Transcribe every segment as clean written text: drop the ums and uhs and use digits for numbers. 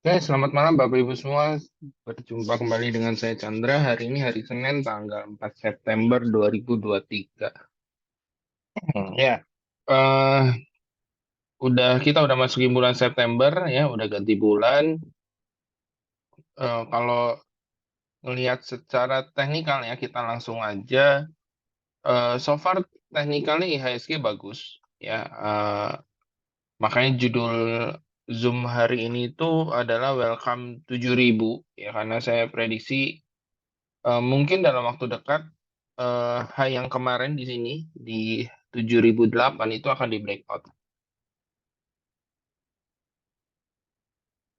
Oke, selamat malam Bapak Ibu semua. Berjumpa kembali dengan saya Chandra. Hari ini hari Senin tanggal 4 September 2023. Ya, eh kita udah masuki bulan September ya, udah ganti bulan. Kalau melihat secara teknikal ya, kita langsung aja. So far teknikalnya IHSG bagus ya. Makanya judul Zoom hari ini itu adalah Welcome 7000 ya, karena saya prediksi mungkin dalam waktu dekat high yang kemarin di sini di 7008 itu akan di breakout.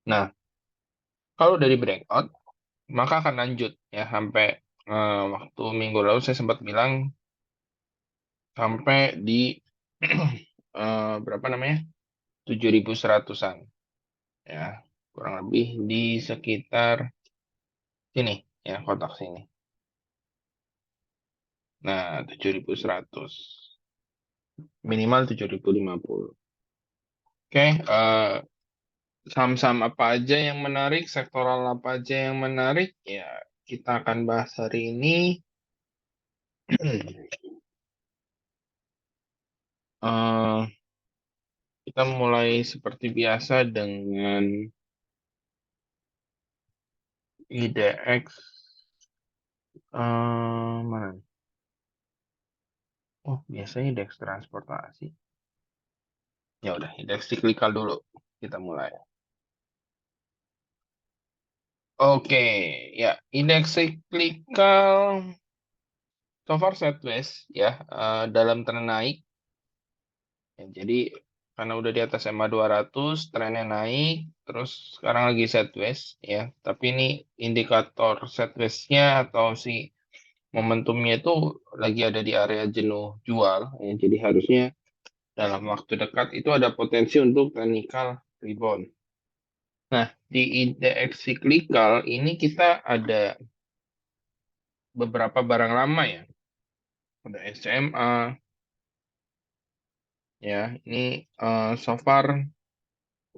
Nah, kalau dari breakout maka akan lanjut ya sampai waktu minggu lalu saya sempat bilang sampai di berapa namanya? 7100-an ya. Kurang lebih di sekitar sini ya, kotak sini. Nah, 7100 minimal 7050. Oke, saham-saham apa aja yang menarik, sektoral apa aja yang menarik, ya kita akan bahas hari ini. Eh, kita mulai seperti biasa dengan IDX. Mana? Oh, biasanya IDX transportasi. Ya udah, IDX cyclical dulu. Kita mulai. Oke, ya IDX cyclical so far sideways ya, dalam tren naik. Ya, jadi karena udah di atas MA200, trennya naik, terus sekarang lagi sideways ya. Tapi ini indikator sideways-nya atau si momentumnya itu lagi ada di area jenuh jual ya. Jadi harusnya dalam waktu dekat itu ada potensi untuk technical rebound. Nah, di indeks cyclical ini kita ada beberapa barang lama ya. Ada SMA ya. Ini so far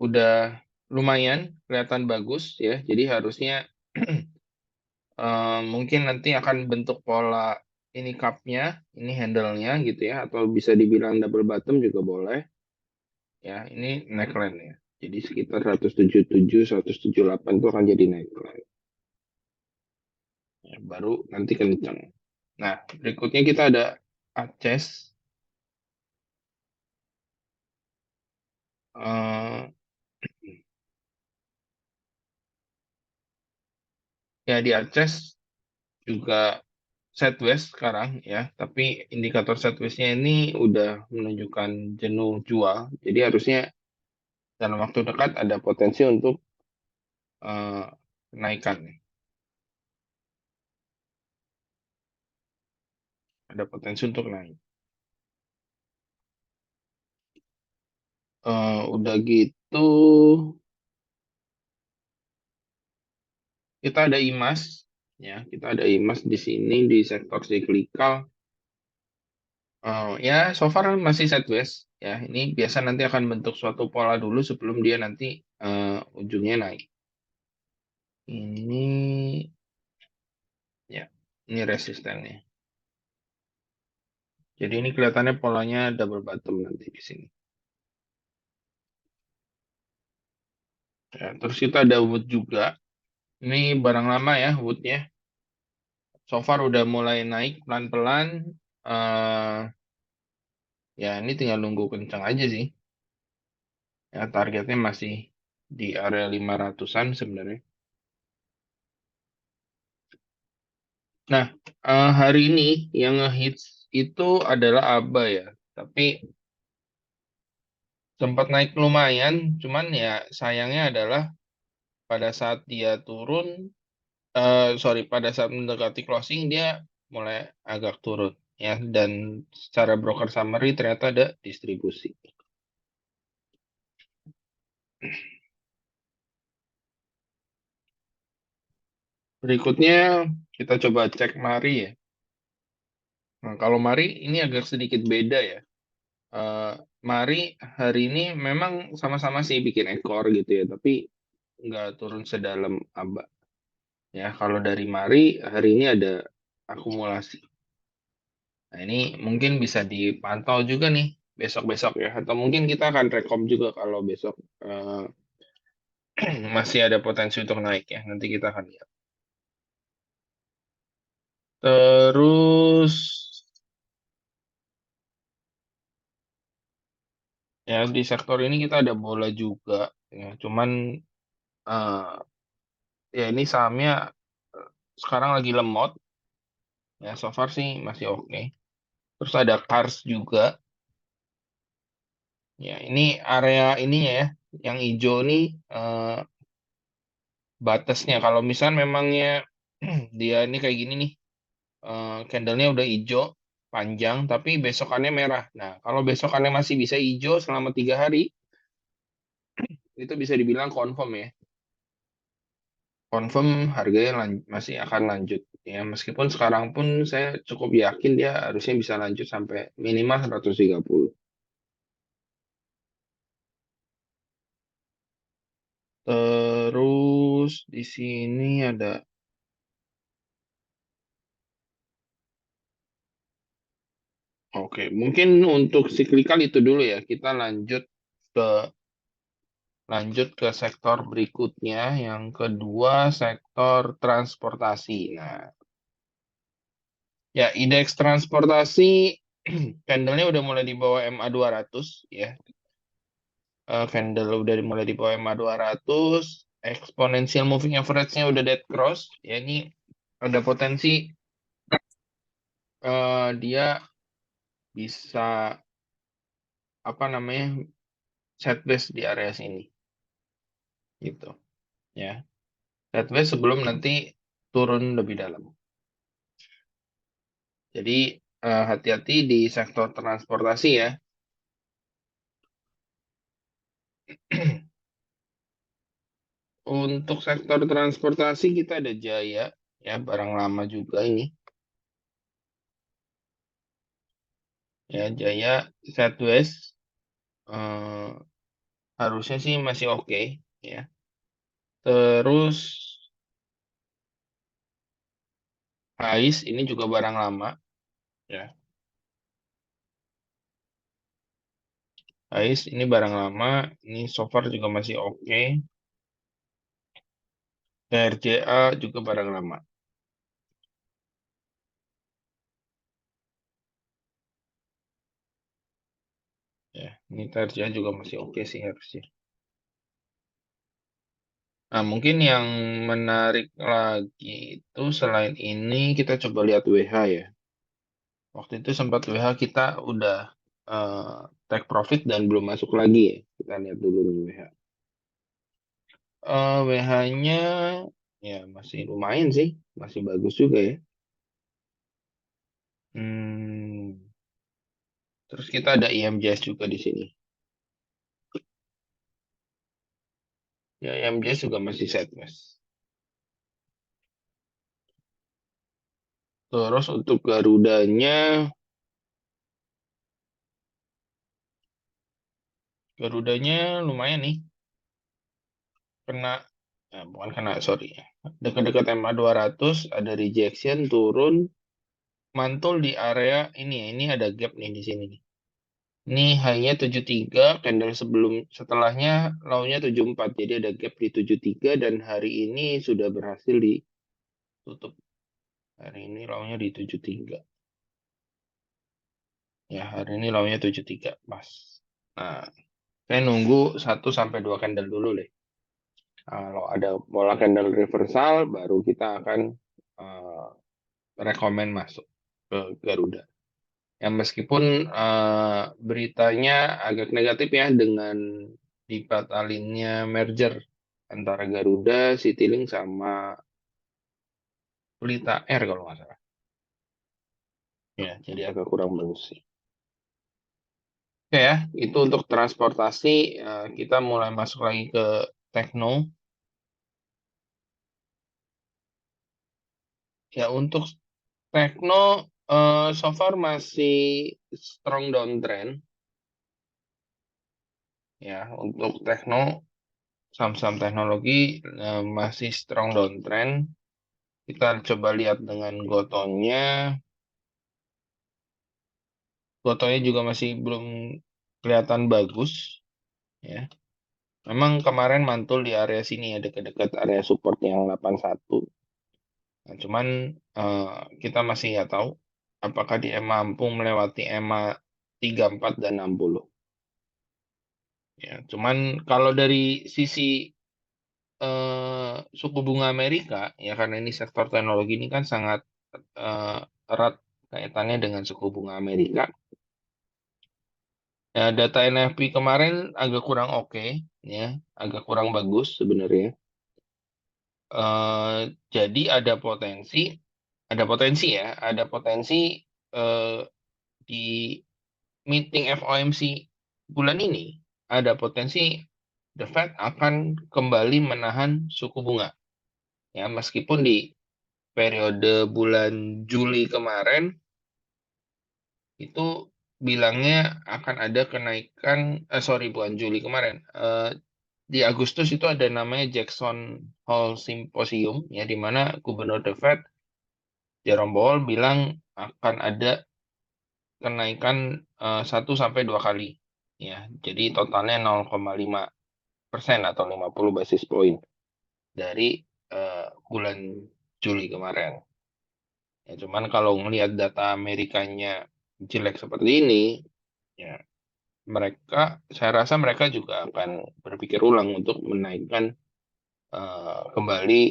udah lumayan kelihatan bagus ya. Jadi harusnya mungkin nanti akan bentuk pola ini cup-nya, ini handle-nya gitu ya, atau bisa dibilang double bottom juga boleh. Ya, ini neckline ya. Jadi sekitar 177, 178 itu akan jadi neckline. Ya, baru nanti kencang. Nah, berikutnya kita ada Aces. Eh, ya di Aces juga sideways sekarang ya, tapi indikator sideways-nya ini udah menunjukkan jenuh jual. Jadi harusnya dalam waktu dekat ada potensi untuk kenaikan. Ada potensi untuk naik. Udah gitu, kita ada IMAS. Ya, kita ada IMAS di sini di sektor cyclical. Ya, so far masih sideways. Ya, ini biasa nanti akan bentuk suatu pola dulu sebelum dia nanti ujungnya naik. Ini, ya, ini resistennya. Jadi ini kelihatannya polanya double bottom nanti di sini. Ya, terus kita ada wood juga. Ini barang lama ya woodnya. So far udah mulai naik pelan-pelan. eh Ya ini tinggal nunggu kencang aja sih. Ya targetnya masih di area 500-an sebenarnya. Nah, hari ini yang ngehits itu adalah ABA ya. Tapi sempat naik lumayan. Cuman ya sayangnya adalah pada saat dia turun, sorry, pada saat mendekati closing dia mulai agak turun. Ya, dan secara broker summary ternyata ada distribusi. Berikutnya kita coba cek Mari ya. Nah, kalau Mari ini agak sedikit beda ya. Eh, Mari hari ini memang sama-sama sih bikin ekor gitu ya, tapi nggak turun sedalam aba. Ya, kalau dari Mari hari ini ada akumulasi. Nah, ini mungkin bisa dipantau juga nih besok-besok ya. Atau mungkin kita akan rekom juga kalau besok masih ada potensi untuk naik ya. Nanti kita akan lihat. Terus ya di sektor ini kita ada bola juga ya. Cuman eh, ya ini sahamnya eh, sekarang lagi lemot ya. So far sih masih oke. Terus ada Cars juga. Ya ini area ininya ya. Yang hijau nih batasnya. Kalau misal memangnya dia ini kayak gini nih. Candlenya udah hijau panjang tapi besokannya merah. Nah, kalau besokannya masih bisa hijau selama 3 hari, itu bisa dibilang confirm ya. Confirm harganya masih akan lanjut. Ya, meskipun sekarang pun saya cukup yakin dia harusnya bisa lanjut sampai minimal 130. Terus di sini ada, oke, mungkin untuk cyclical itu dulu ya. Kita ke lanjut ke sektor berikutnya. Yang kedua, sektor transportasi. Nah, ya, indeks transportasi candlenya udah mulai di bawah MA 200 ya. Candle udah mulai di bawah MA 200, exponential moving average-nya udah dead cross. Ya, ini ada potensi dia bisa apa namanya sideways di area sini gitu ya. Sideways sebelum nanti turun lebih dalam. Jadi hati-hati di sektor transportasi ya. Untuk sektor transportasi kita ada Jaya, ya barang lama juga ini. Ya Jaya Southwest eh, harusnya sih masih oke ya. Terus Ais ini juga barang lama ya. Ais ini barang lama, ini so far juga masih oke. RJA juga barang lama ya. Ini RJA juga masih oke sih harusnya. Nah, mungkin yang menarik lagi itu selain ini kita coba lihat WH ya. Waktu itu sempat WH kita udah take profit dan belum masuk lagi ya. Kita lihat dulu nih WH. WH-nya ya masih lumayan sih, masih bagus juga ya. Hmm, terus kita ada IMJS juga di sini. Ya, IMJS juga masih sideways. Terus untuk Garudanya lumayan nih, kena, bukan kena, sorry. Dekat-dekat MA 200 ada rejection turun, mantul di area ini ya. Ini ada gap nih di sini nih. Ini high-nya 73, candle setelahnya low-nya 74. Jadi ada gap di 73 dan hari ini sudah berhasil ditutup. Hari ini low-nya di 73. Ya, hari ini low-nya 73, pas. Nah, saya nunggu 1 sampai 2 candle dulu deh. Kalau ada pola candle reversal, baru kita akan uh, rekomen masuk ke Garuda. Ya meskipun beritanya agak negatif ya dengan dibatalinnya merger antara Garuda, Citylink sama Pelita Air kalau nggak salah. Ya, jadi agak kurang bagus sih. Oke ya, itu untuk transportasi. Kita mulai masuk lagi ke Tekno. Ya, untuk Tekno so far masih strong downtrend. Ya, untuk Tekno saham-saham teknologi masih strong downtrend. Kita coba lihat dengan Gotonya. Gotonya juga masih belum kelihatan bagus, ya. Memang kemarin mantul di area sini ya, dekat-dekat area support yang 81. Nah, cuman kita masih nggak tahu apakah dia mampu melewati EMA 34 dan 60. Ya, cuman kalau dari sisi suku bunga Amerika, ya karena ini sektor teknologi ini kan sangat eh, erat kaitannya dengan suku bunga Amerika. Ya, data NFP kemarin agak kurang oke, ya, agak kurang bagus sebenarnya. Eh, jadi ada potensi eh, di meeting FOMC bulan ini ada potensi the Fed akan kembali menahan suku bunga. Ya, meskipun di periode bulan Juli kemarin itu bilangnya akan ada kenaikan, sorry bukan Juli kemarin, di Agustus itu ada namanya Jackson Hole Symposium, ya di mana Gubernur The Fed Jerome Powell bilang akan ada kenaikan 1 sampai 2 kali, ya jadi totalnya 0,5% atau 50 basis point dari bulan Juli kemarin. Ya, cuman kalau ngelihat data Amerikanya jelek seperti ini, ya saya rasa mereka juga akan berpikir ulang untuk menaikkan kembali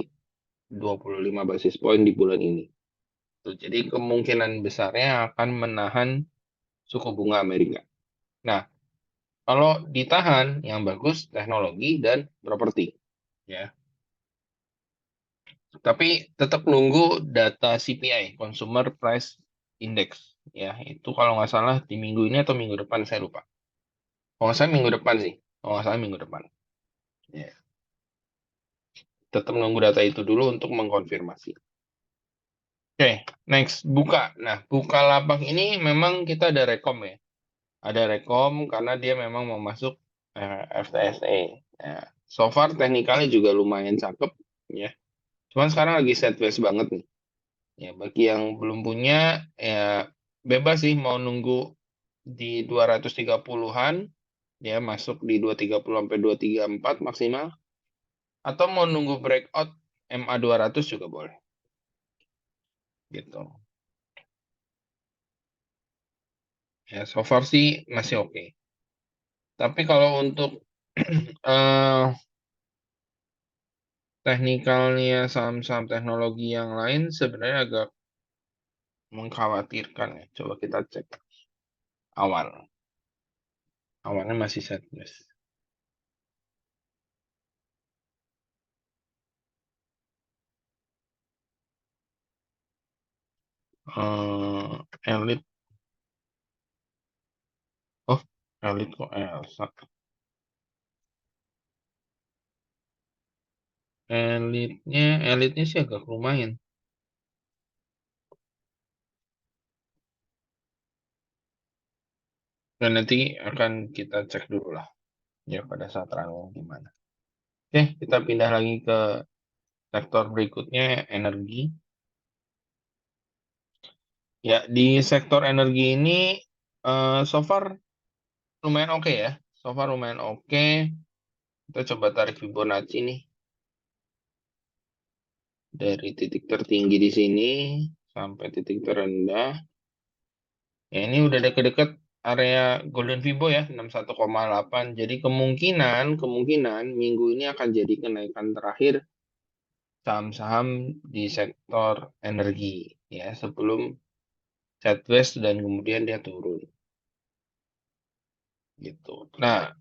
25 basis point di bulan ini. Tuh, jadi kemungkinan besarnya akan menahan suku bunga Amerika. Nah, kalau ditahan, yang bagus teknologi dan properti, ya. Tapi tetap nunggu data CPI, Consumer Price Index, ya. Itu kalau nggak salah di minggu ini atau minggu depan saya lupa. Kalau nggak salah minggu depan sih. Kalau nggak salah minggu depan. Ya. Tetap nunggu data itu dulu untuk mengkonfirmasi. Oke, next buka. Nah, buka lapak ini memang kita ada rekom ya. Ada rekom karena dia memang mau masuk FTSE. Ya. So far teknikalnya juga lumayan cakep ya. Cuman sekarang lagi sideways banget nih. Ya, bagi yang belum punya ya bebas sih mau nunggu di 230-an ya masuk di 230 sampai 234 maksimal atau mau nunggu breakout MA 200 juga boleh. Gitu. Ya, so far sih masih oke. Tapi kalau untuk eh teknikalnya saham-saham teknologi yang lain sebenarnya agak mengkhawatirkan ya. Coba kita cek awal. Awalnya masih sideways. Elit. Oh, elit kok Elsa. Elitnya sih agak lumayan. Dan nanti akan kita cek dulu lah. Ya pada saat running gimana. Oke, kita pindah lagi ke sektor berikutnya, energi. Ya, di sektor energi ini so far lumayan oke ya. So far lumayan oke. Kita coba tarik Fibonacci nih. Dari titik tertinggi di sini sampai titik terendah. Ya, ini udah deket-deket area Golden Fibo ya, 61,8. Jadi kemungkinan minggu ini akan jadi kenaikan terakhir saham-saham di sektor energi ya sebelum sideways dan kemudian dia turun gitu. Nah,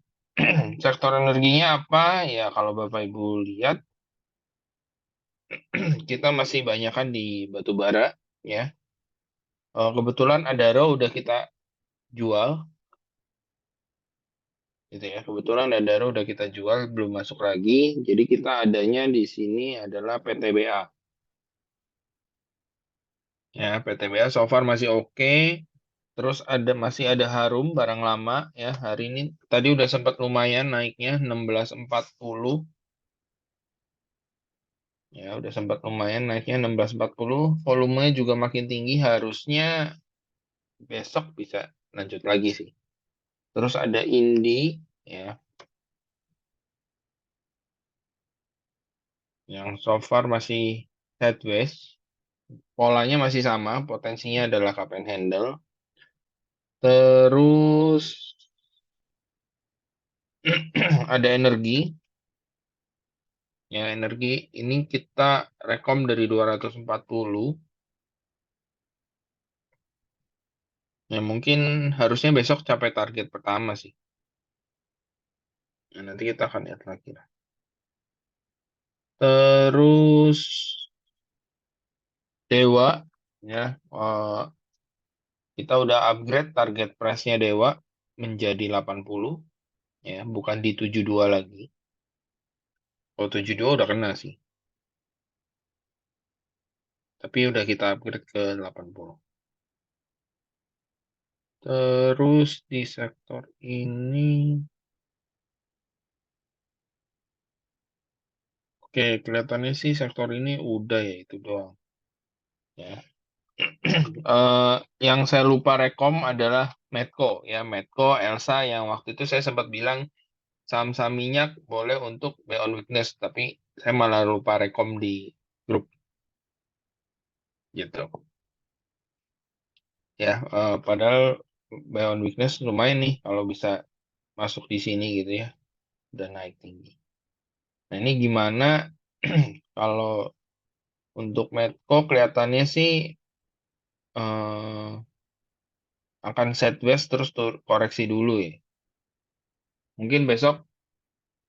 sektor energinya apa? Ya kalau Bapak Ibu lihat kita masih banyak kan di batu bara ya. Kebetulan Adaro udah kita jual gitu ya. Kebetulan Adaro udah kita jual belum masuk lagi. Jadi kita adanya di sini adalah PTBA. Ya, PTBA so far masih oke. Terus masih ada Harum barang lama ya. Hari ini tadi udah sempat lumayan naiknya 16.40 ya, udah sempat lumayan naiknya 16.40. Volumenya juga makin tinggi, harusnya besok bisa lanjut lagi sih. Terus ada Indi ya, yang so far masih sideways. Polanya masih sama, potensinya adalah cup and handle. Terus ada energi. Ya, energi ini kita rekom dari 240. Ya, mungkin harusnya besok capai target pertama sih. Ya, nanti kita akan lihat lagi lah. Terus Dewa, ya, kita udah upgrade target price-nya Dewa menjadi 80, ya, bukan di 72 lagi. Kalau 72 udah kena sih. Tapi udah kita upgrade ke 80. Terus di sektor ini, oke, kelihatannya sih sektor ini udah ya itu doang. Ya. Yang saya lupa rekom adalah Medco ya, Medco, Elsa yang waktu itu saya sempat bilang saham-saham minyak boleh untuk buy on weakness, tapi saya malah lupa rekom di grup gitu. Ya, padahal buy on weakness lumayan nih kalau bisa masuk di sini gitu ya, udah naik tinggi. Nah, ini gimana kalau untuk Medco kelihatannya sih eh, akan sideways terus koreksi dulu ya. Mungkin besok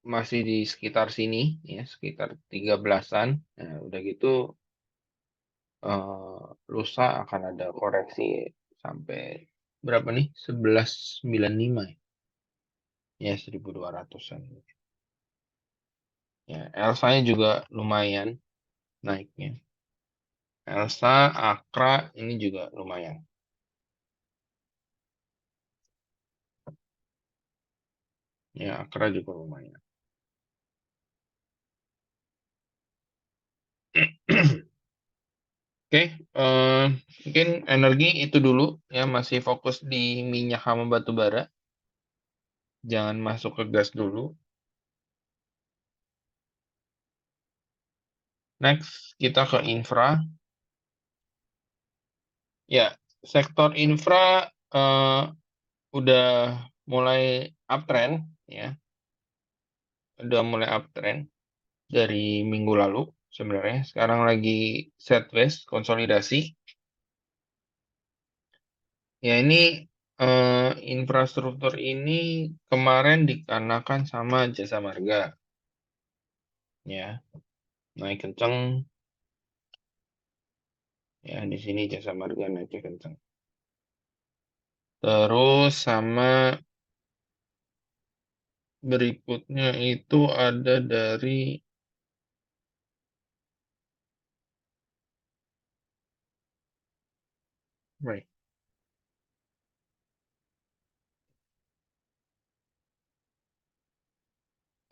masih di sekitar sini ya, sekitar 13-an. Nah, udah gitu lusa akan ada koreksi sampai berapa nih? 11.95 ya. Ya, 1.200-an. Ya, Elsa-nya juga lumayan naiknya. Elsa, Akra ini juga lumayan. Ya, Akra juga lumayan. Oke, mungkin energi itu dulu ya, masih fokus di minyak sama batu bara. Jangan masuk ke gas dulu. Next, kita ke infra. Ya, sektor infra udah mulai uptrend ya, udah mulai uptrend dari minggu lalu sebenarnya. Sekarang lagi sideways konsolidasi. Ya, ini infrastruktur ini kemarin dikarenakan sama Jasa Marga ya, naik kenceng ya, di sini Jasa Marga naik kenceng. Terus sama berikutnya itu ada dari right.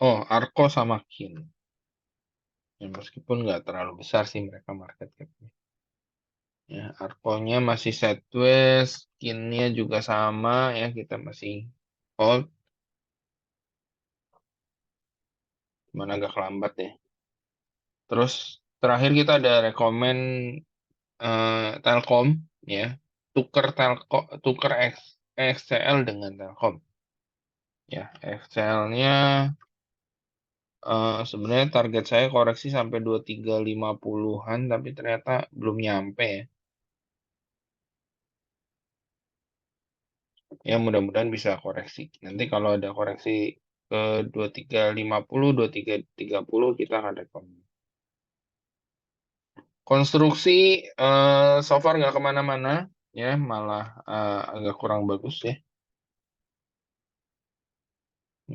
Oh, Arko sama Kin. Ya, meskipun nggak terlalu besar sih mereka market cap-nya. Ya, Arko-nya masih sideways, Kin-nya juga sama ya, kita masih hold, cuman agak lambat ya. Terus terakhir kita ada rekomen Telkom ya, tuker XCL dengan Telkom. Ya, XCL-nya sebenarnya target saya koreksi sampai 2350-an, tapi ternyata belum nyampe ya. Ya, mudah-mudahan bisa koreksi. Nanti kalau ada koreksi ke 2350, 2330 kita akan rekom. Konstruksi so far nggak kemana-mana ya, malah agak kurang bagus ya.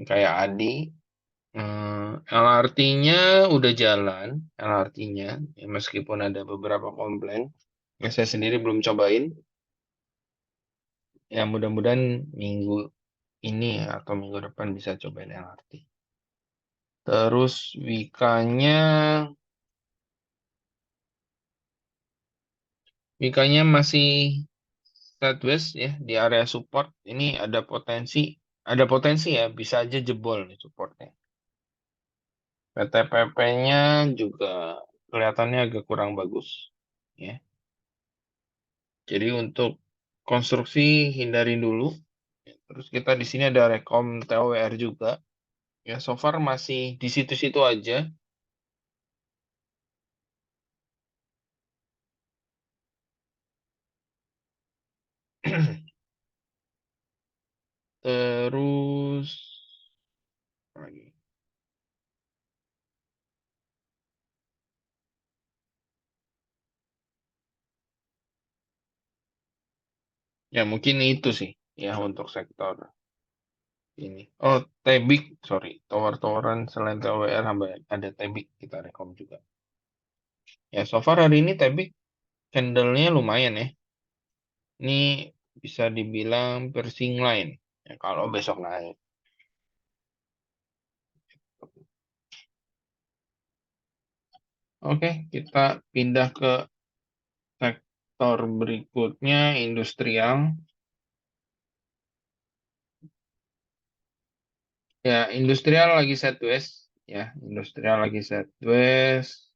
Kayak Adi, LRT-nya udah jalan, LRT-nya ya, meskipun ada beberapa komplain. Ya, saya sendiri belum cobain. Ya mudah-mudahan minggu ini atau minggu depan bisa cobain LRT. Terus Wikanya masih sideways ya di area support. Ini ada potensi ya bisa aja jebol nih supportnya. PTPP-nya juga kelihatannya agak kurang bagus ya. Jadi untuk konstruksi hindari dulu. Terus kita di sini ada rekom TOWR juga. Ya, so far masih di situ-situ aja. Terus apa lagi? Ya mungkin itu sih ya untuk sektor ini. Oh, Tebik, sorry. Tower-toweran selain TOWR ada Tebik kita rekom juga. Ya, so far hari ini Tebik candle-nya lumayan ya. Ini bisa dibilang piercing line. Ya, kalau besok naik. Oke, kita pindah ke sektor berikutnya, industrial. Ya, industrial lagi sideways. Ya, industrial lagi sideways.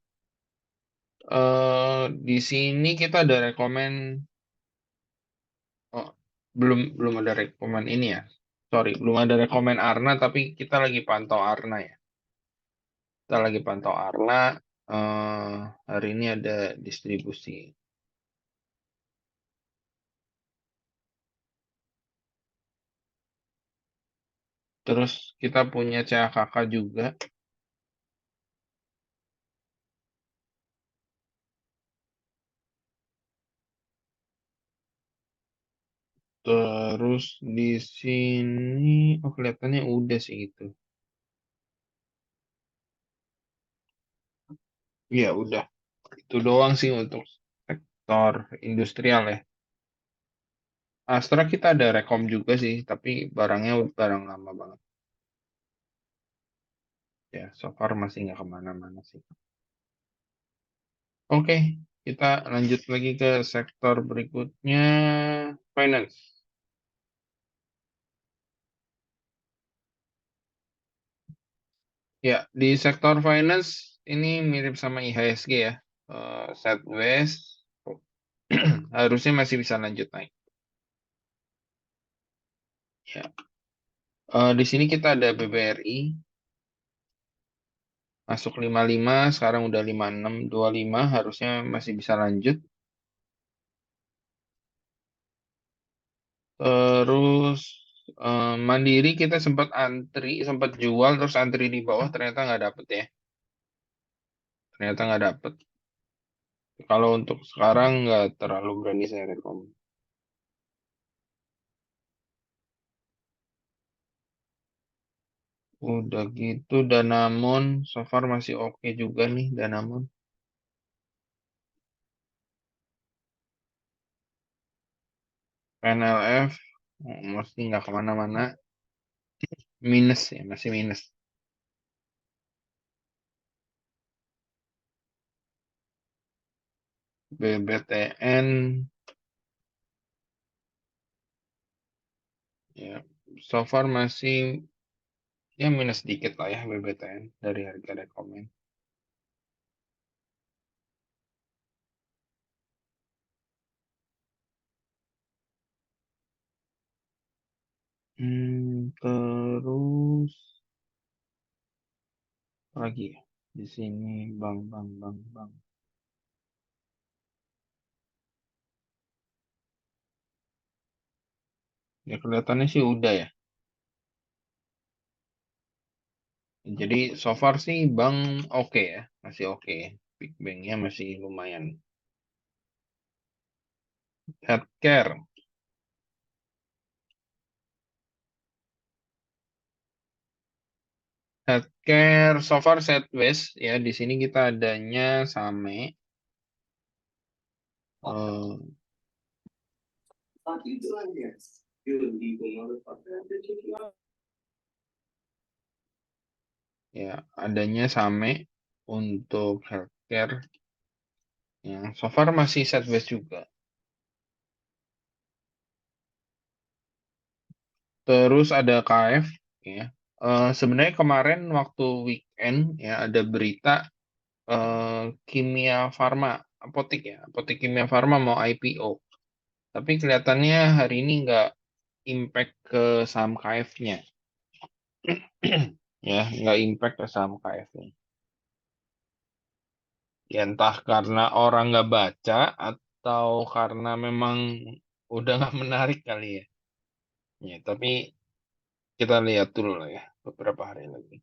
Di sini kita ada rekomen. Oh, belum ada rekomen ini ya. Sorry, belum ada rekomen Arna, tapi kita lagi pantau Arna ya. Kita lagi pantau Arna. eh Hari ini ada distribusi. Terus kita punya CAKK juga. Terus di sini, oh kelihatannya udah sih itu. Iya udah. Itu doang sih untuk sektor industrial ya. Astra kita ada rekom juga sih, tapi barangnya barang lama banget. Ya, so far masih nggak kemana-mana sih. Oke, kita lanjut lagi ke sektor berikutnya, finance. Ya, di sektor finance ini mirip sama IHSG ya. Sideways, harusnya masih bisa lanjut naik. Ya. Di sini kita ada BBRI, masuk 55, sekarang udah 56, 25, harusnya masih bisa lanjut. Terus Mandiri kita sempat jual, terus antri di bawah, ternyata nggak dapet ya. Ternyata nggak dapet. Kalau untuk sekarang nggak terlalu berani saya rekom. Udah gitu Danamon so far masih oke juga nih Danamon. PNLF mesti nggak kemana-mana. Minus ya, masih minus. BBTN ya so far masih ya minus dikit lah ya BBTN dari harga rekomen. Terus lagi ya di sini bang. Ya kelihatannya sih udah ya. Jadi so far sih bang oke ya, masih oke. Big Bang-nya masih lumayan. Healthcare. Healthcare so far sideways ya. Di sini kita adanya Same. Eh, Ya, adanya Same untuk healthcare yang so far masih sideways juga. Terus ada KF ya. Sebenarnya kemarin waktu weekend ya ada berita Kimia Farma, apotek ya, apotek Kimia Farma mau IPO. Tapi kelihatannya hari ini nggak impact ke saham KF-nya. Ya, nggak impact ke saham KF-nya. Ya entah karena orang nggak baca atau karena memang udah nggak menarik kali ya. Ya, tapi kita lihat dulu lah ya beberapa hari lagi.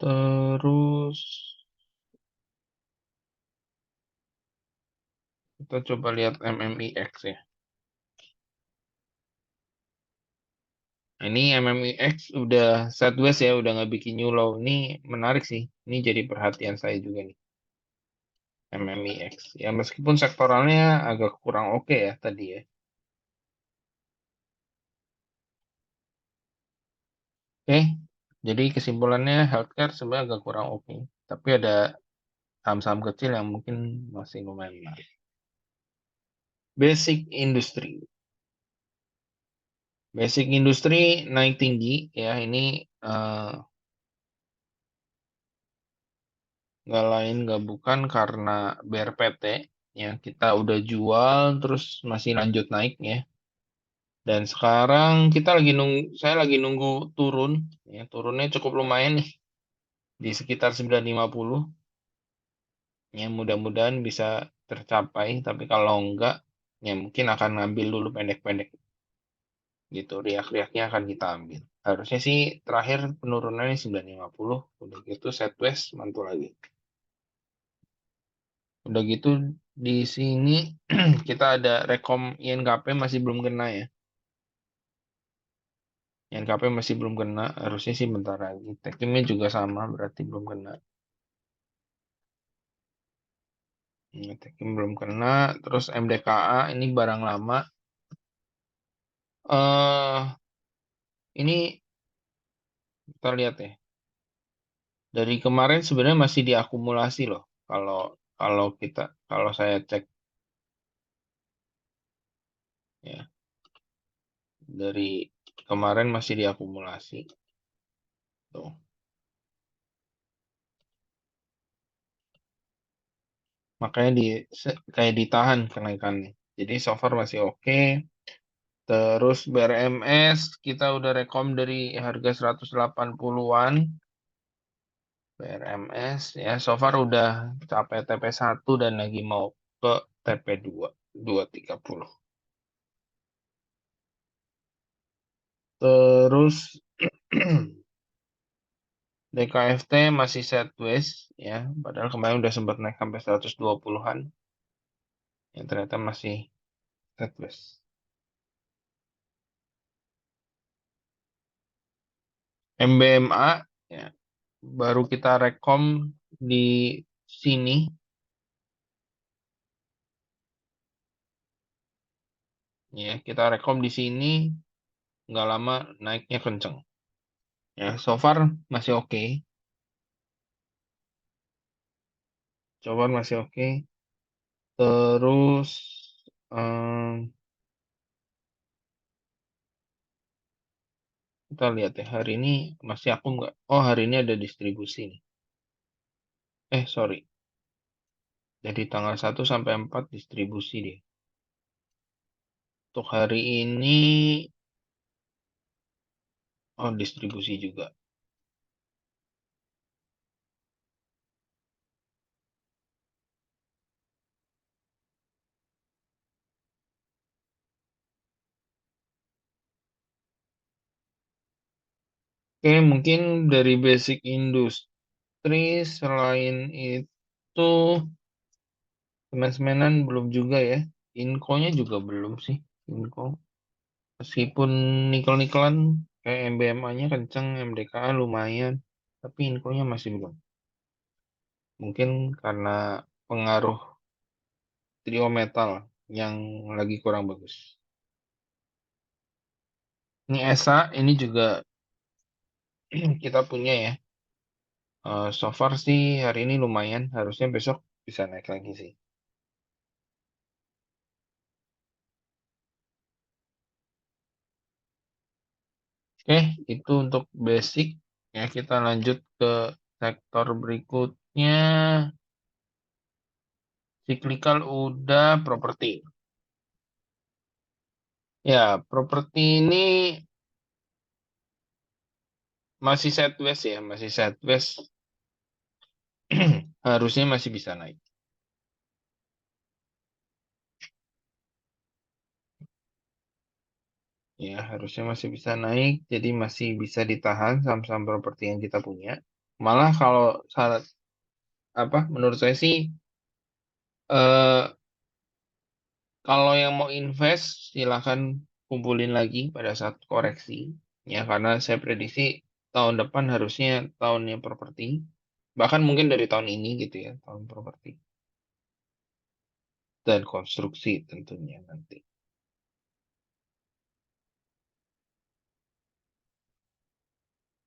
Terus kita coba lihat MMIX ya. Ini MMIX udah sideways ya, udah nggak bikin new low. Ini menarik sih. Ini jadi perhatian saya juga nih. MMIX. Ya meskipun sektoralnya agak kurang oke ya tadi ya. Oke, jadi kesimpulannya healthcare sebenarnya agak kurang oke. Tapi ada saham-saham kecil yang mungkin masih lumayan menarik. Basic industry. Basic industry naik tinggi ya. Ini eh, nggak lain nggak bukan karena BRPT ya kita udah jual terus masih lanjut naik ya. Dan sekarang kita lagi nunggu, saya lagi nunggu turun ya, turunnya cukup lumayan nih di sekitar 950 ya, mudah-mudahan bisa tercapai, tapi kalau enggak ya mungkin akan ngambil dulu pendek-pendek gitu, riak-riaknya akan kita ambil. Harusnya sih terakhir penurunannya 950, udah gitu sideways mantul lagi. Udah gitu di sini kita ada rekom INKP masih belum kena ya. INKP masih belum kena, harusnya sih bentar lagi. Tekimnya juga sama, berarti belum kena. Tekim belum kena. Terus MDKA ini barang lama. Ini kita lihat ya. Dari kemarin sebenarnya masih diakumulasi loh. Kalau kalau kalau saya cek ya, dari kemarin masih diakumulasi. Tuh. Makanya kayak ditahan kenaikannya. Jadi so far masih oke. Terus BRMS kita udah rekom dari harga 180-an. BRMS ya so far udah capai TP1 dan lagi mau ke TP2 230. Terus DKFT masih sideways ya, padahal kemarin udah sempat naik sampai 120-an. Yang ternyata masih sideways. MBMA ya, baru kita rekom di sini ya, kita rekom di sini nggak lama naiknya kenceng. Ya, so far masih oke. Coba masih oke. Terus em, kita lihat ya hari ini masih aku nggak. Oh hari ini ada distribusi nih. Sorry. Dari tanggal 1 sampai 4 distribusi deh. Untuk hari ini, oh distribusi juga. Oke, mungkin dari basic industri selain itu semen-semenan belum juga ya. Inkonya juga belum sih. Inko. Meskipun nikel-nikelan kayak MBMA-nya kenceng, MDKA lumayan. Tapi inkonya masih belum. Mungkin karena pengaruh trio metal yang lagi kurang bagus. Ini ESA, ini juga kita punya ya. So far sih hari ini lumayan, harusnya besok bisa naik lagi sih. Oke, itu untuk basic. Ya, kita lanjut ke sektor berikutnya. Cyclical udah, properti. Ya, properti ini masih sideways ya, masih sideways. Harusnya masih bisa naik. Ya, harusnya masih bisa naik, jadi masih bisa ditahan saham-saham properti yang kita punya. Malah kalau saat apa, menurut saya sih, eh, kalau yang mau invest silahkan kumpulin lagi pada saat koreksi. Ya, karena saya prediksi tahun depan harusnya tahunnya properti, bahkan mungkin dari tahun ini gitu ya, tahun properti dan konstruksi tentunya nanti.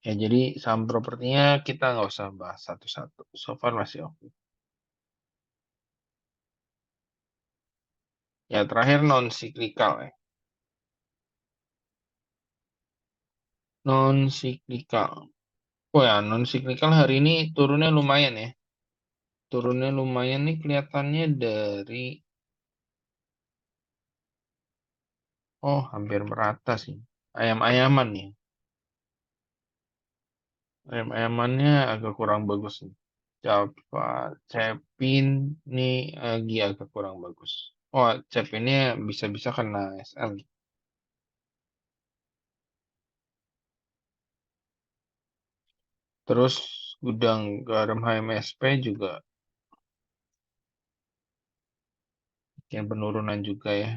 Ya, jadi saham propertinya kita nggak usah bahas satu-satu. So far masih oke. Ya, terakhir non cyclical ya. Non cyclical. Oh ya, non cyclical hari ini turunnya lumayan ya. Turunnya lumayan nih kelihatannya dari, oh, hampir merata sih. Ayam-ayaman nih. Ayam-ayamannya agak kurang bagus nih. Java, Cepin nih lagi agak kurang bagus. Oh, Cepinnya bisa-bisa kena SL. Terus gudang garam HMSP juga yang penurunan juga ya.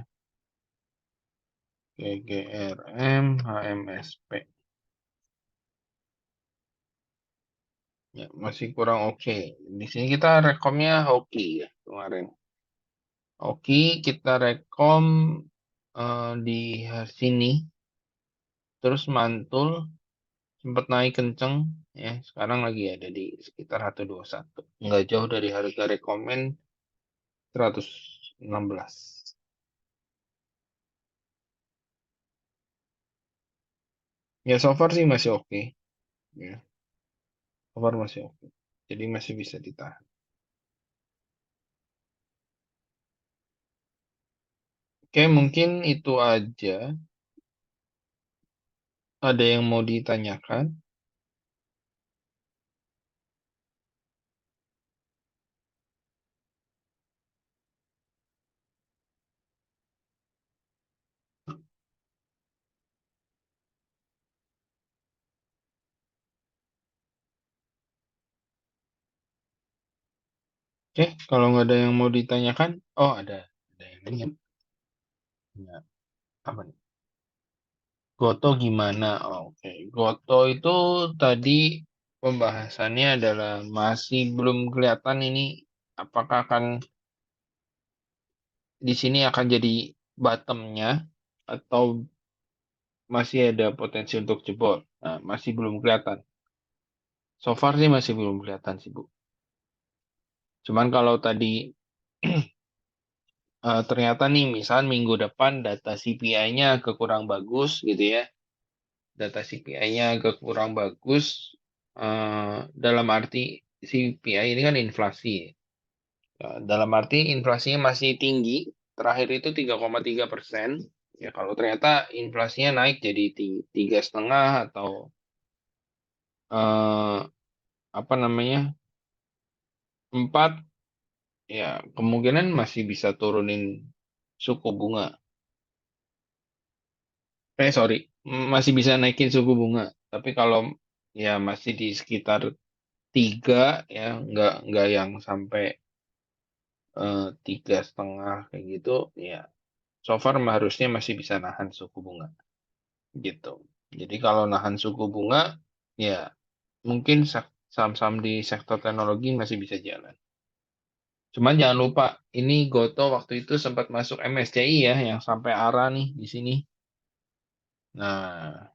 GGRM, HMSP. Ya, masih kurang oke. Di sini kita rekomnya hoki ya kemarin. Oke, kita rekom di sini, terus mantul, sempat naik kenceng, ya. Sekarang lagi ada di sekitar 121. Nggak jauh dari harga rekomen 116. Ya, so far sih masih oke. Ya, so far masih oke. Jadi masih bisa ditahan. Oke, mungkin itu aja. Ada yang mau ditanyakan? Oke, kalau nggak ada yang mau ditanyakan, oh, ada. Ada yang nanya. Ya, apa nih? Goto gimana? Oke, Goto itu tadi pembahasannya adalah masih belum kelihatan ini apakah akan di sini akan jadi bottomnya atau masih ada potensi untuk jebol. Nah, masih belum kelihatan. So far sih masih belum kelihatan sih, Bu. Cuman kalau tadi ternyata nih, misal minggu depan data CPI-nya agak kurang bagus gitu ya. Data CPI-nya agak kurang bagus, dalam arti CPI ini kan inflasi. Dalam arti inflasinya masih tinggi, terakhir itu 3,3%. Ya, kalau ternyata inflasinya naik jadi 3,5 atau eh, apa namanya 4, ya kemungkinan masih bisa turunin suku bunga. Sorry, masih bisa naikin suku bunga. Tapi kalau ya masih di sekitar 3 ya, nggak yang sampai 3,5 kayak gitu, ya so far harusnya masih bisa nahan suku bunga gitu. Jadi kalau nahan suku bunga, ya mungkin saham-saham di sektor teknologi masih bisa jalan. Cuman jangan lupa, ini Goto waktu itu sempat masuk MSCI ya, yang sampai ARA nih di sini. Nah,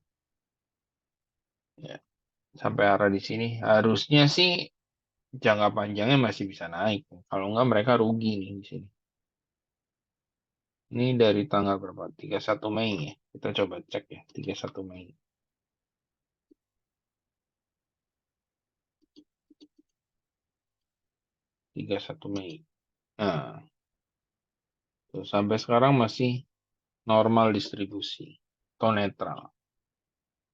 ya, sampai ARA di sini. Harusnya sih jangka panjangnya masih bisa naik. Kalau nggak mereka rugi nih di sini. Ini dari tanggal berapa? 31 Mei ya. Kita coba cek ya, 31 Mei. 31 Mei. Nah, tuh, sampai sekarang masih normal distribusi atau netral.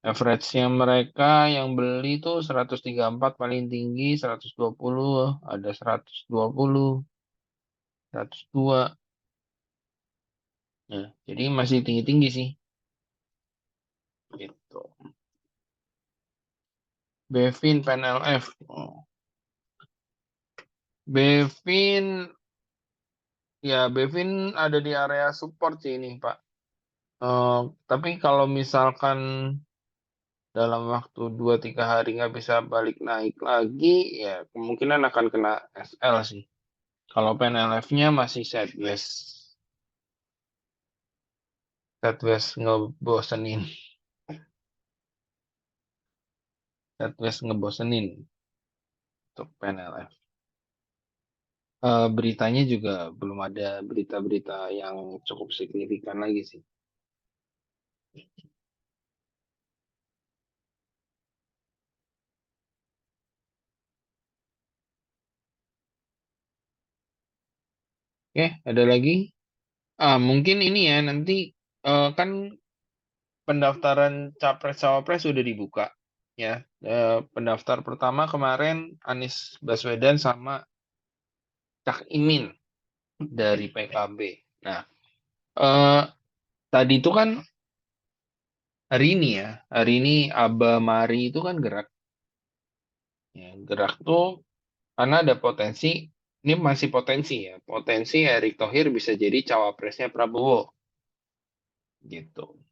Average-nya mereka yang beli tuh 134 paling tinggi, 120, ada 120, 102. Ya, jadi masih tinggi-tinggi sih. Gitu. Bevin PNLF. Oh. Bevin, ya Bevin ada di area support sih ini, Pak. Tapi kalau misalkan dalam waktu 2-3 hari nggak bisa balik naik lagi, ya kemungkinan akan kena SL sih. Kalau PNLF-nya masih sideways. Sideways ngebosenin. Sideways ngebosenin untuk PNLF. Beritanya juga belum ada berita-berita yang cukup signifikan lagi sih. Oke, ada lagi? Mungkin ini ya nanti kan pendaftaran capres-cawapres sudah dibuka ya. Pendaftar pertama kemarin Anies Baswedan sama Cak Imin dari PKB. Nah, eh, tadi itu kan hari ini ya, hari ini Aba Mari itu kan gerak. Ya, gerak tuh karena ada potensi, ini masih potensi ya, potensi Erick Thohir bisa jadi cawapresnya Prabowo gitu.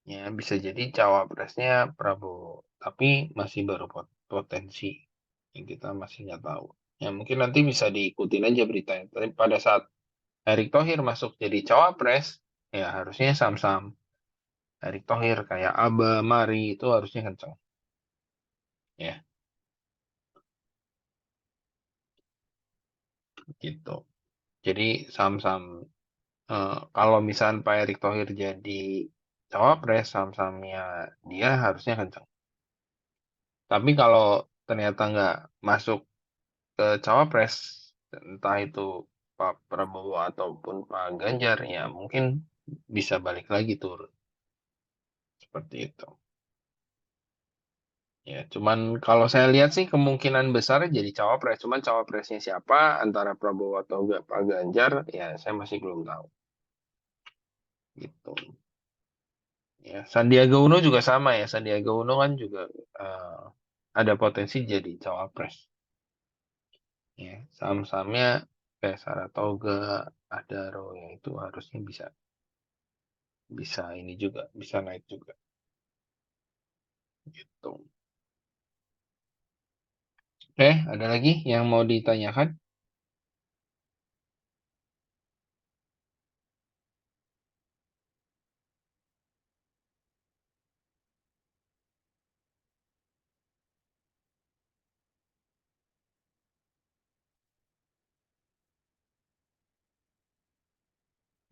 Ya, bisa jadi cawapresnya Prabowo, tapi masih baru potensi yang kita masih nggak tahu. Ya, mungkin nanti bisa diikutin aja beritanya. Tapi pada saat Erick Thohir masuk jadi cawapres, ya harusnya sam-sam Erick Thohir kayak Aba Mari itu harusnya kenceng. Ya, gitu. Jadi sam-sam kalau misalnya Pak Erick Thohir jadi cawapres, saham-sahamnya dia harusnya kencang. Tapi kalau ternyata nggak masuk ke cawapres, entah itu Pak Prabowo ataupun Pak Ganjar, ya mungkin bisa balik lagi turun. Seperti itu. Ya, cuman kalau saya lihat sih kemungkinan besar jadi cawapres. Cuman cawapresnya siapa, antara Prabowo atau enggak Pak Ganjar, ya saya masih belum tahu. Gitu. Ya, Sandiaga Uno juga sama ya. Sandiaga Uno kan juga eh, ada potensi jadi cawapres. Ya, saham-sahamnya kayak Saratoga, Adaro ya itu harusnya bisa bisa ini juga bisa naik juga gitu. Ada lagi yang mau ditanyakan?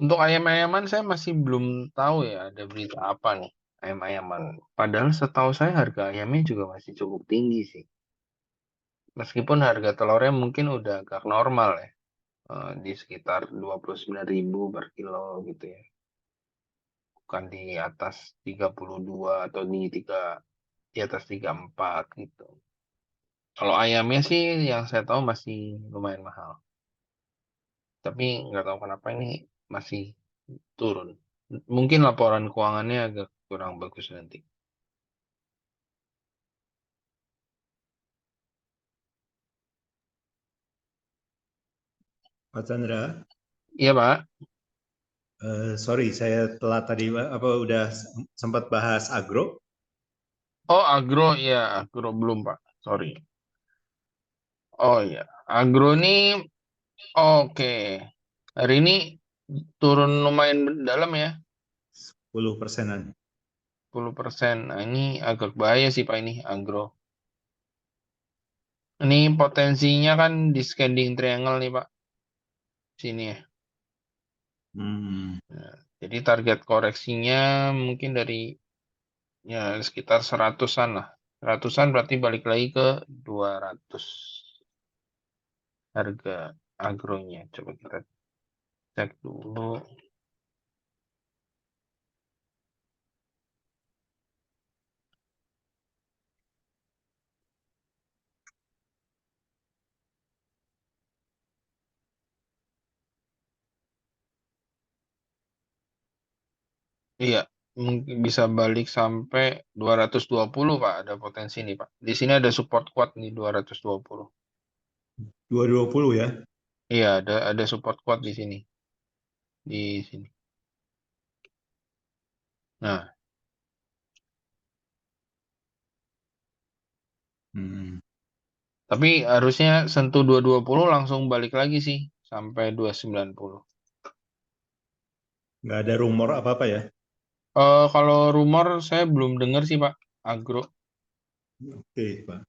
Untuk ayam-ayaman saya masih belum tahu ya ada berita apa nih ayam-ayaman. Padahal setahu saya harga ayamnya juga masih cukup tinggi sih. Meskipun harga telurnya mungkin udah agak normal ya. Di sekitar 29.000 per kilo gitu ya. Bukan di atas 32 atau di atas 34 gitu. Kalau ayamnya sih yang saya tahu masih lumayan mahal. Tapi nggak tahu kenapa ini masih turun. Mungkin laporan keuangannya agak kurang bagus nanti. Pak Chandra, Iya, Pak. sorry saya telat tadi apa udah sempat bahas agro. Oh, agro ya, agro belum, Pak. Sorry. Oh iya, agro nih oke. Hari ini turun lumayan dalam ya, 10%-an. 10%. Nah, ini agak bahaya sih Pak ini agro. Ini potensinya kan di Scanning Triangle nih Pak, sini ya. Hmm, Nah, jadi target koreksinya mungkin dari ya sekitar 100-an lah. 100-an berarti balik lagi ke 200 harga agronya. Coba kita cek dulu. Iya, mungkin bisa balik sampai 220 Pak, ada potensi nih Pak. Di sini ada support kuat nih 220. 220 ya. Iya, ada support kuat di sini. Di sini. Nah, Hmm. tapi harusnya sentuh 220 langsung balik lagi sih sampai 290. Nggak ada rumor apa-apa ya. Kalau rumor saya belum dengar sih Pak, agro. Oke, Pak.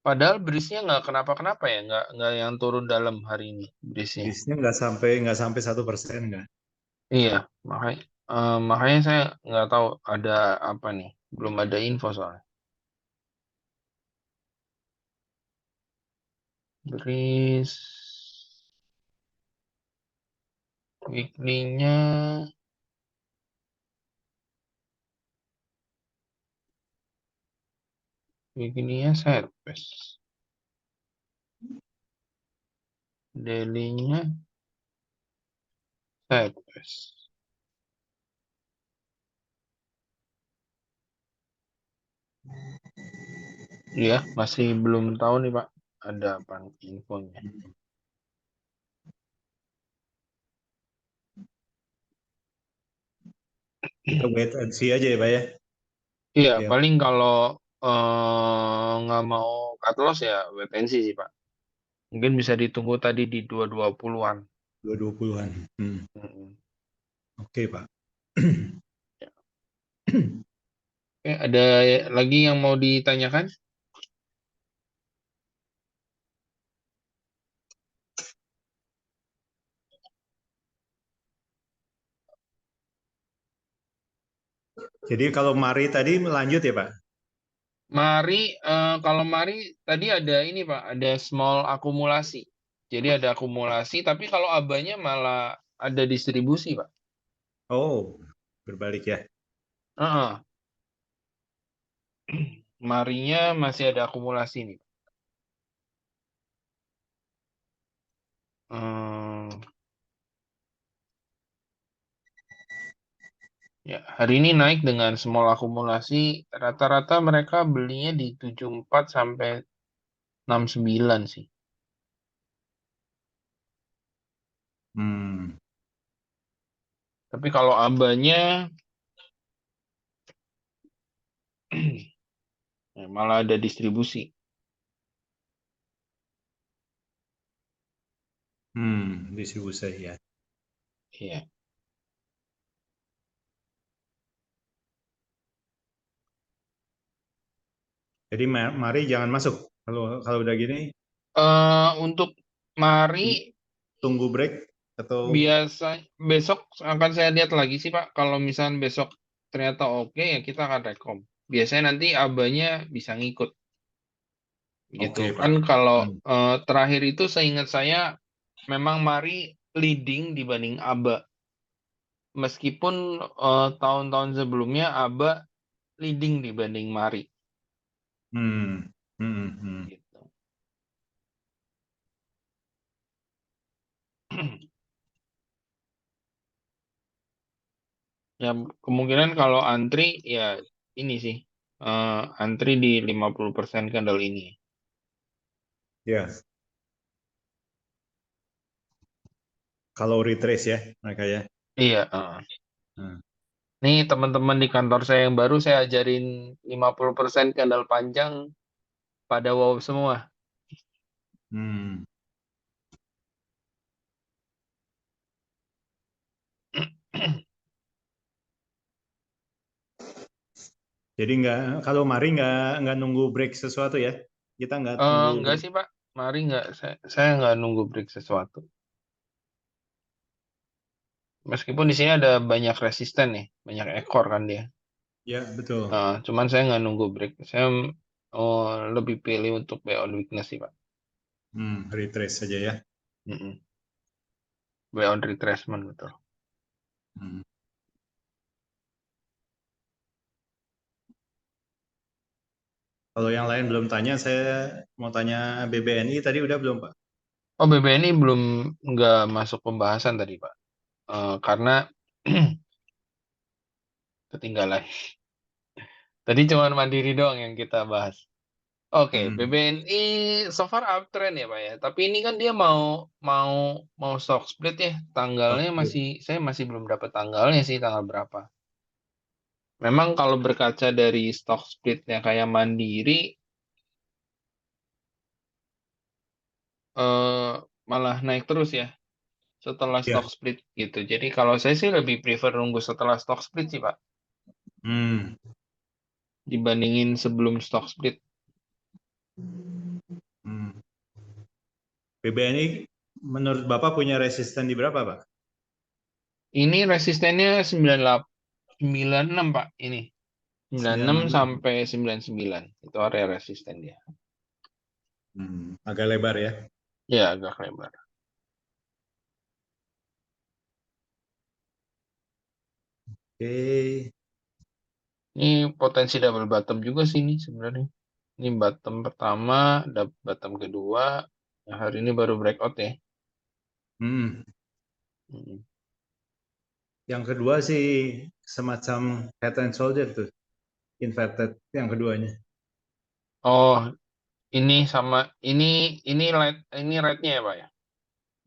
Padahal brisnya nggak kenapa-kenapa ya, nggak yang turun dalam hari ini brisnya. Bisnya nggak sampai 1%, nggak. Iya, makanya makanya saya nggak tahu ada apa nih, belum ada info soalnya. Bris weekly-nya, weekly-nya Serpes. Daily-nya Serpes. Iya, masih belum tahu nih Pak, ada apa infonya. Kita wait and see aja ya, Pak ya. Iya, Ya, paling kalau nggak mau cut loss ya wait and see sih Pak. Mungkin bisa ditunggu tadi di 220-an. 220-an. Hmm. Mm-mm. Oke, Pak. Ya. Oke, ada lagi yang mau ditanyakan? Jadi kalau Mari tadi lanjut ya, Pak? Mari, kalau mari tadi ada ini Pak, ada small akumulasi. Jadi ada akumulasi, tapi kalau abanya malah ada distribusi Pak. Oh, berbalik ya. Heeh. Marinya masih ada akumulasi nih. Hmm, ya, hari ini naik dengan small akumulasi. Rata-rata mereka belinya di 74 sampai 69 sih. Hmm. Tapi kalau abanya ya, malah ada distribusi. Distribusi ya. Iya. Jadi Mari jangan masuk. Kalau kalau udah gini, Untuk Mari tunggu break atau biasa besok akan saya lihat lagi sih Pak. Kalau misalnya besok ternyata oke ya kita akan rekom. Biasanya nanti abanya bisa ngikut gitu. oke, Kan Pak. kalau Hmm. terakhir itu seingat saya memang Mari leading dibanding Aba. Meskipun tahun-tahun sebelumnya Aba leading dibanding Mari Hmm. Hmm. Hmm. gitu. Ya kemungkinan kalau antri ya ini sih antri di 50% candle ini. Ya, kalau retrace ya mereka ya. Iya, Hmm. Nih teman-teman di kantor saya yang baru saya ajarin 50% candle panjang pada wow semua. Hmm. Jadi nggak, kalau Mari nggak nunggu break sesuatu ya? Kita nggak tunggu Enggak break. sih Pak, mari nggak saya nggak nunggu break sesuatu. Meskipun di sini ada banyak resisten nih, banyak ekor kan dia. Ya betul. Cuman saya nggak nunggu break. Saya oh, lebih pilih untuk buy on weakness sih Pak. Retrace saja ya. Mm-mm. Buy on retracement betul. Hmm. Kalau yang lain belum tanya, saya mau tanya BBNI tadi udah belum Pak? Oh BBNI belum nggak masuk pembahasan tadi Pak. Karena ketinggalan. Tadi cuma Mandiri doang yang kita bahas. Oke, Hmm. BBNI so far uptrend ya Pak ya. Tapi ini kan dia mau mau mau stock split ya. Tanggalnya Oke. saya masih belum dapat tanggalnya sih tanggal berapa. Memang kalau berkaca dari stock splitnya kayak Mandiri eh, malah naik terus ya setelah Ya. stock split gitu. Jadi kalau saya sih lebih prefer nunggu setelah stock split sih Pak Hmm. dibandingin sebelum stock split. Hmm. BBNI menurut Bapak punya resisten di berapa Pak? Ini resistennya 96 Pak ini. 96 96. sampai 99 itu area resisten dia. Agak lebar ya. Ya agak lebar. Oke. Ini potensi double bottom juga sih ini sebenarnya. Ini bottom pertama, bottom kedua. Nah, hari ini baru breakout ya. Hmm. Mm. Yang kedua sih semacam head and shoulder tuh, inverted yang keduanya. Oh, ini sama ini light ini right-nya ya, Pak ya?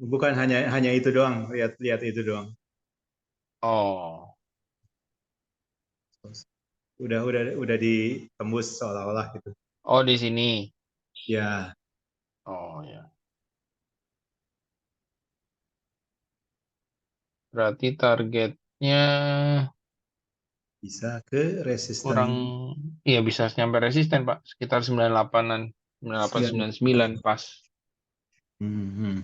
Bukan hanya hanya itu doang, lihat lihat itu doang. Oh. Udah ditembus seolah-olah gitu. Oh, di sini. Ya, Oh ya. Berarti targetnya bisa ke resisten. kurang iya bisa nyampe resisten, Pak. Sekitar 98-an, 98 Ya. 99 pas. Hmm, hmm.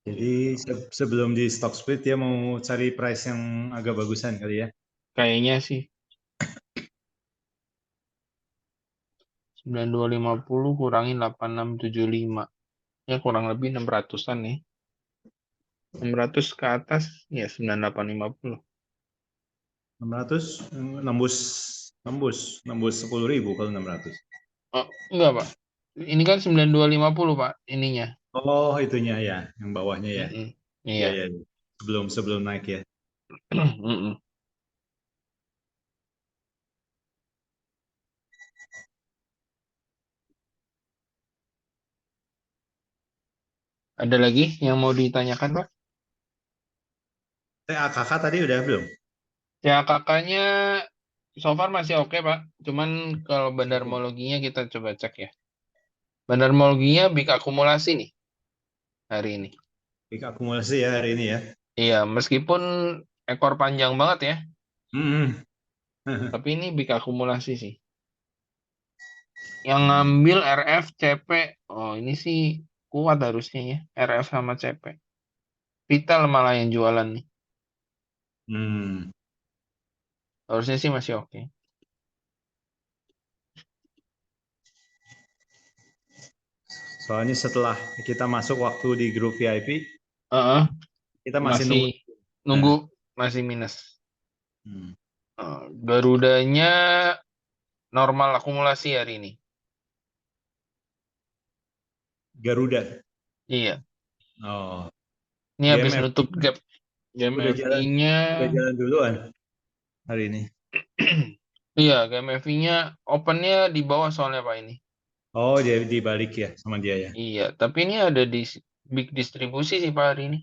Jadi Gitu. sebelum di stock split dia mau cari price yang agak bagusan kali ya. Kayaknya sih 9250 kurangin 8675. Ya kurang lebih 600-an nih. 600 ke atas ya 9850. 600 nembus nembus nembus 10.000 kalau 600. Oh, enggak, Pak. Ini kan 9250, Pak, ininya. Oh, itunya ya, yang bawahnya ya. Mm-mm. Ya Iya. ya. Sebelum sebelum naik ya. Mm-mm. Ada lagi yang mau ditanyakan, Pak? AKK tadi udah belum? Ya, kakaknya so far masih oke, Pak. Cuman kalau Oke. bandarmologinya kita coba cek ya. Bandarmologinya big akumulasi nih hari ini. Peak akumulasi ya hari ini ya. Iya, meskipun ekor panjang banget ya, Hmm. tapi ini big akumulasi sih. Yang Hmm. ngambil RF, CP, oh ini sih kuat harusnya ya, RF sama CP. Vital malah yang jualan nih. Hmm. Harusnya sih masih oke. Soalnya setelah kita masuk waktu di grup VIP, Heeh, kita masih masih nunggu. nunggu, Nah, masih minus. hmm. Garudanya normal akumulasi hari ini. Garuda. Iya, Oh, ini habis GMF nutup gap. udah jalan GMFI-nya, udah jalan duluan hari ini. iya, GMFI-nya opennya di bawah soalnya Pak ini. Oh, dia dibalik ya sama dia ya. Iya, tapi ini ada di big distribusi sih Pak hari ini.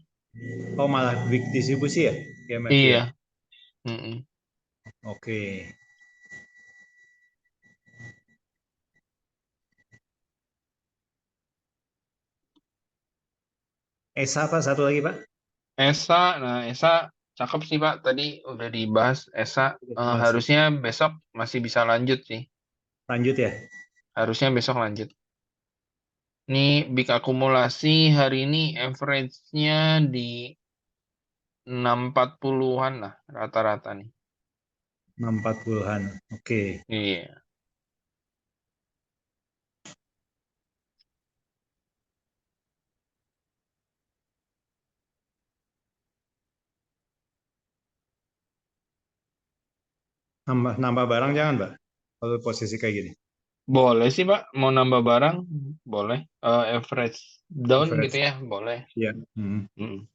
Oh, malah big distribusi ya, GMFB ya? Iya. Mm-mm. Oke. Esa apa satu lagi, Pak? Esa, nah Esa cakep sih Pak. Tadi udah dibahas Esa. Bahas ya. Harusnya besok masih bisa lanjut sih. Lanjut ya. Harusnya besok lanjut. Ini big akumulasi hari ini average-nya di 640-an lah rata-rata nih. 640-an. Oke. Iya. Nambah nambah barang jangan, Pak. Kalau posisi kayak gini. Boleh sih Pak. Mau nambah barang? Boleh. Average down gitu Average. ya? Boleh. Ya. Hmm. Mm.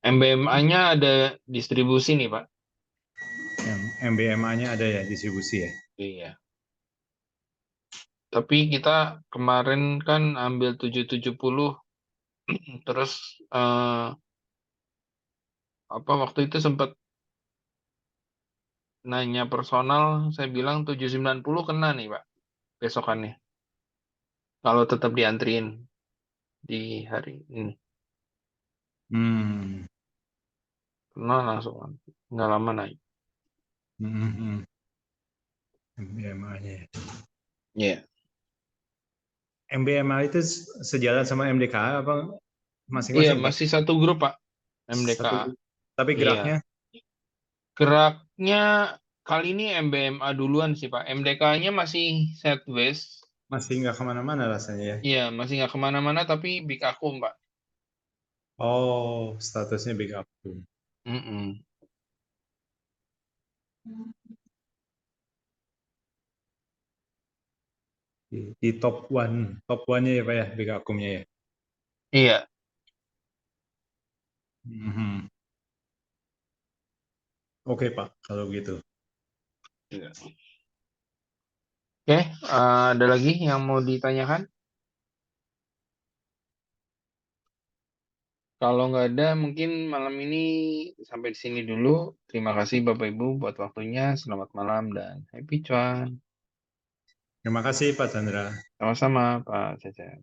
MBMA-nya ada distribusi nih Pak. Yang MBMA-nya ada ya distribusi ya. Iya. Tapi kita kemarin kan ambil 770 terus apa waktu itu sempat nanya personal, saya bilang 790 kena nih Pak besokannya. Kalau tetap diantriin di hari ini. Hmm. Kena langsung nggak lama naik. Hmm. Hmm, hmm. MBMA-nya ya. Iya. MBMA itu sejalan sama MDKA apa Iya, masing-masing, Pak? masih satu grup Pak, Satu. MDKA. Tapi Iya. geraknya Geraknya kali ini MBMA duluan sih Pak. MDK-nya masih sideways. masih nggak kemana-mana rasanya ya. Iya, masih nggak kemana-mana tapi big akum Pak. Oh, statusnya big up. Mm-mm. Di top one-nya ya Pak ya, big akumnya ya. Iya. Mhm. Oke Pak, kalau gitu. Iya. Oke, ada lagi yang mau ditanyakan? Kalau nggak ada, mungkin malam ini sampai di sini dulu. Terima kasih Bapak Ibu buat waktunya. Selamat malam dan happy cuan. Terima kasih Pak Chandra. Sama-sama Pak Cecep.